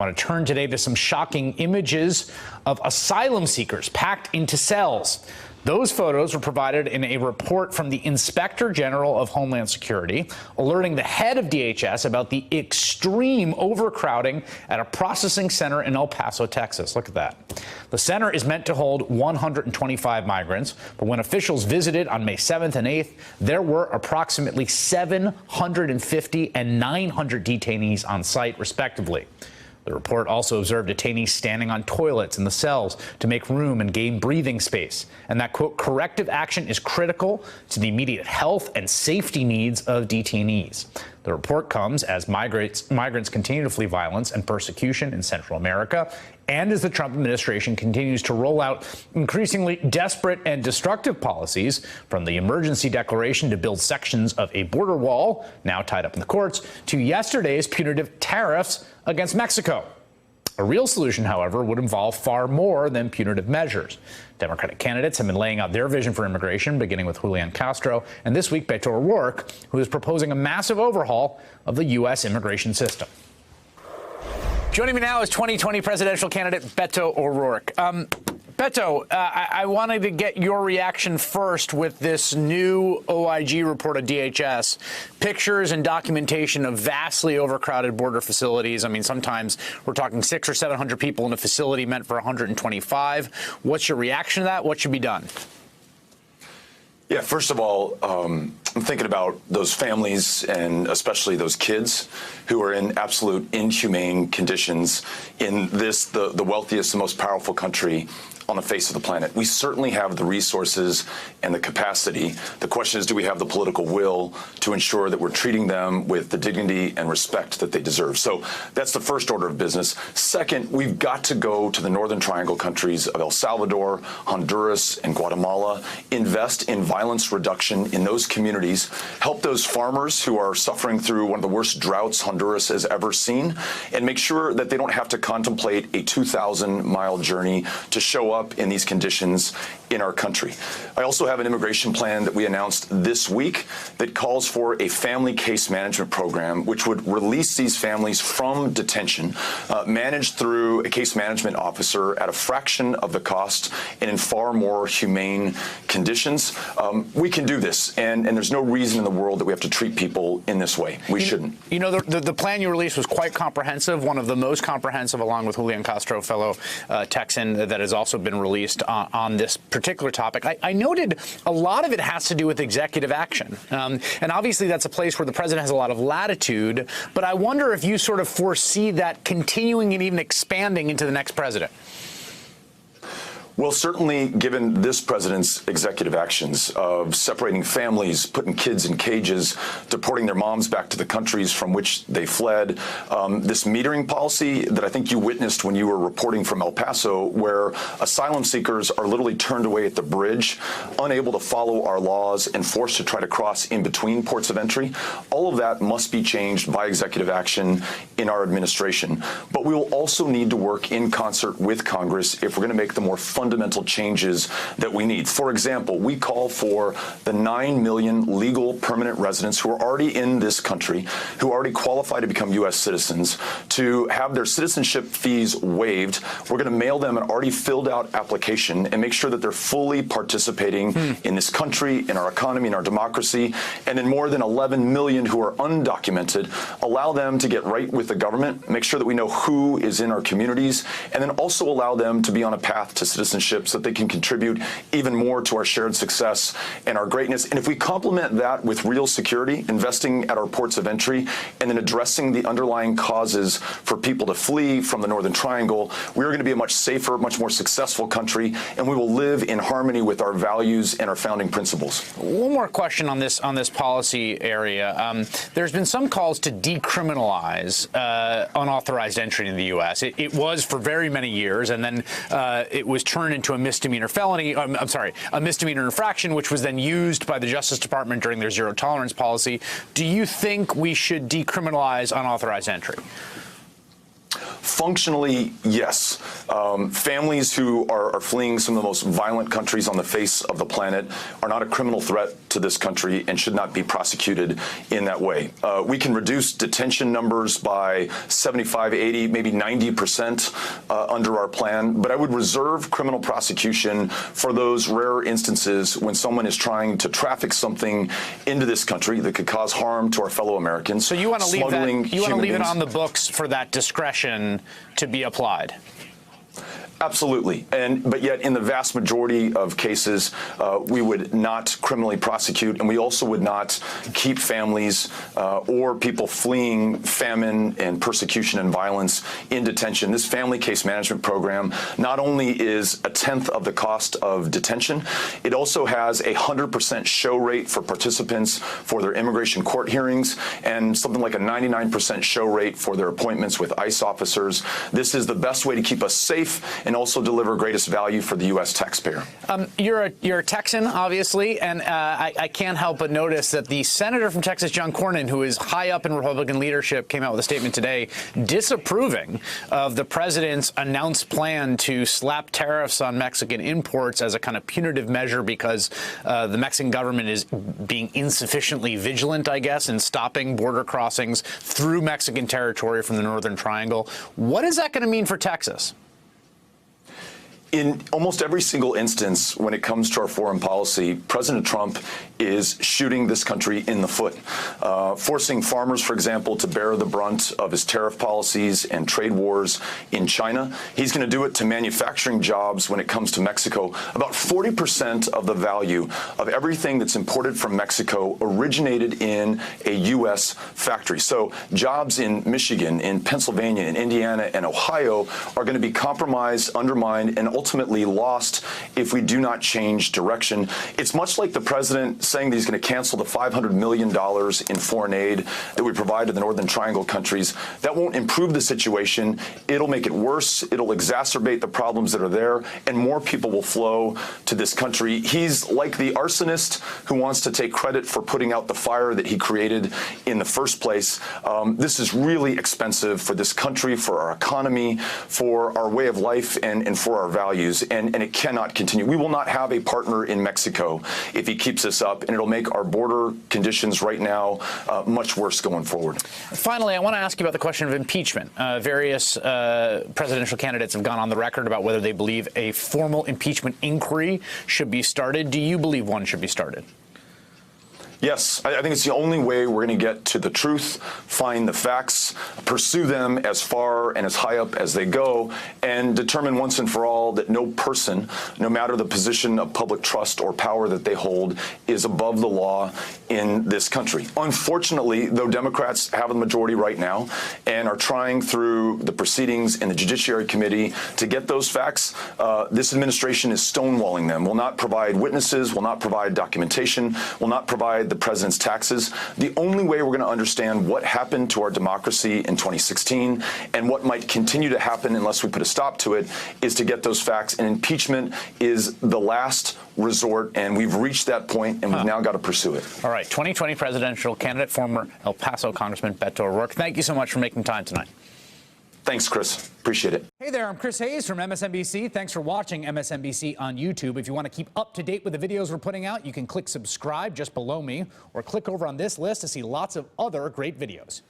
I want to turn today to some shocking images of asylum seekers packed into cells. Those photos were provided in a report from the Inspector General of Homeland Security, alerting the head of DHS about the extreme overcrowding at a processing center in El Paso, Texas. Look at that. The center is meant to hold 125 migrants, but when officials visited on May 7th and 8th, there were approximately 750 and 900 detainees on site, respectively. The report also observed detainees standing on toilets in the cells to make room and gain breathing space, and that, quote, corrective action is critical to the immediate health and safety needs of detainees. The report comes as migrants continue to flee violence and persecution in Central America, and as the Trump administration continues to roll out increasingly desperate and destructive policies, from the emergency declaration to build sections of a border wall, now tied up in the courts, to yesterday's punitive tariffs against Mexico. A real solution, however, would involve far more than punitive measures. Democratic candidates have been laying out their vision for immigration, beginning with Julian Castro, and this week Beto O'Rourke, who is proposing a massive overhaul of the U.S. immigration system. Joining me now is 2020 presidential candidate Beto O'Rourke. Beto, I wanted to get your reaction first with this new OIG report of DHS. Pictures and documentation of vastly overcrowded border facilities. I mean, sometimes we're talking 600 or 700 people in a facility meant for 125. What's your reaction to that? What should be done? Yeah, first of all, I'm thinking about those families and especially those kids who are in absolute inhumane conditions in this, the wealthiest and most powerful country on the face of the planet. We certainly have the resources and the capacity. The question is, do we have the political will to ensure that we're treating them with the dignity and respect that they deserve? So that's the first order of business. Second, we've got to go to the Northern Triangle countries of El Salvador, Honduras, and Guatemala, invest in violence reduction in those communities, help those farmers who are suffering through one of the worst droughts Honduras has ever seen, and make sure that they don't have to contemplate a 2,000-mile journey to show up in these conditions in our country. I also have an immigration plan that we announced this week that calls for a family case management program, which would release these families from detention, managed through a case management officer at a fraction of the cost and in far more humane conditions. We can do this, and there's no reason in the world that we have to treat people in this way. We shouldn't. You know, the plan you released was quite comprehensive, one of the most comprehensive, along with Julian Castro, fellow Texan, that has also been released on this particular topic. I noted a lot of it has to do with executive action. And obviously that's a place where the president has a lot of latitude. But I wonder if you sort of foresee that continuing and even expanding into the next president. Well, certainly, given this president's executive actions of separating families, putting kids in cages, deporting their moms back to the countries from which they fled, this metering policy that I think you witnessed when you were reporting from El Paso, where asylum seekers are literally turned away at the bridge, unable to follow our laws and forced to try to cross in between ports of entry, all of that must be changed by executive action in our administration. But we will also need to work in concert with Congress if we're going to make the more fundamental changes that we need. For example, we call for the 9 million legal permanent residents who are already in this country, who already qualify to become U.S. citizens, to have their citizenship fees waived. We're going to mail them an already filled out application and make sure that they're fully participating in this country, in our economy, in our democracy. And then more than 11 million who are undocumented, allow them to get right with the government, make sure that we know who is in our communities, and then also allow them to be on a path to citizenship so that they can contribute even more to our shared success and our greatness. And if we complement that with real security, investing at our ports of entry, and then addressing the underlying causes for people to flee from the Northern Triangle, we are going to be a much safer, much more successful country, and we will live in harmony with our values and our founding principles. One more question on this policy area. There's been some calls to decriminalize unauthorized entry into the U.S. It was for very many years, and then it was turned into a misdemeanor felony, a misdemeanor infraction, which was then used by the Justice Department during their zero tolerance policy. Do you think we should decriminalize unauthorized entry? Functionally, yes. Families who are fleeing some of the most violent countries on the face of the planet are not a criminal threat to this country and should not be prosecuted in that way. We can reduce detention numbers by 75, 80, maybe 90% under our plan, but I would reserve criminal prosecution for those rare instances when someone is trying to traffic something into this country that could cause harm to our fellow Americans. So you want to leave that? You want to leave it on the books for that discretion to be applied? Absolutely. But yet in the vast majority of cases, we would not criminally prosecute, and we also would not keep families or people fleeing famine and persecution and violence in detention. This family case management program not only is a tenth of the cost of detention, it also has a 100% show rate for participants for their immigration court hearings and something like a 99% show rate for their appointments with ICE officers. This is the best way to keep us safe and also deliver greatest value for the U.S. taxpayer. You're a Texan, obviously, and I can't help but notice that the senator from Texas, John Cornyn, who is high up in Republican leadership, came out with a statement today disapproving of the president's announced plan to slap tariffs on Mexican imports as a kind of punitive measure because the Mexican government is being insufficiently vigilant, I guess, in stopping border crossings through Mexican territory from the Northern Triangle. What is that going to mean for Texas? In almost every single instance when it comes to our foreign policy, President Trump is shooting this country in the foot, forcing farmers, for example, to bear the brunt of his tariff policies and trade wars in China. He's going to do it to manufacturing jobs when it comes to Mexico. About 40% of the value of everything that's imported from Mexico originated in a U.S. factory. So jobs in Michigan, in Pennsylvania, in Indiana, and Ohio are going to be compromised, undermined, and ultimately lost if we do not change direction. It's much like the president saying that he's going to cancel the $500 million in foreign aid that we provide to the Northern Triangle countries. That won't improve the situation. It'll make it worse. It'll exacerbate the problems that are there, and more people will flow to this country. He's like the arsonist who wants to take credit for putting out the fire that he created in the first place. This is really expensive for this country, for our economy, for our way of life, and for our values. And it cannot continue. We will not have a partner in Mexico if he keeps this up, and it'll make our border conditions right now much worse going forward. Finally, I want to ask you about the question of impeachment. Various presidential candidates have gone on the record about whether they believe a formal impeachment inquiry should be started. Do you believe one should be started? Yes, I think it's the only way we're going to get to the truth, find the facts, pursue them as far and as high up as they go, and determine once and for all that no person, no matter the position of public trust or power that they hold, is above the law in this country. Unfortunately, though Democrats have the majority right now and are trying through the proceedings in the Judiciary Committee to get those facts, this administration is stonewalling them, will not provide witnesses, will not provide documentation, will not provide the president's taxes. The only way we're going to understand what happened to our democracy in 2016 and what might continue to happen unless we put a stop to it is to get those facts. And impeachment is the last resort, and we've reached that point, and we've now got to pursue it. All right, 2020 presidential candidate, former El Paso Congressman Beto O'Rourke, thank you so much for making time tonight. Thanks, Chris. Appreciate it. Hey there, I'm Chris Hayes from MSNBC. Thanks for watching MSNBC on YouTube. If you want to keep up to date with the videos we're putting out, you can click subscribe just below me or click over on this list to see lots of other great videos.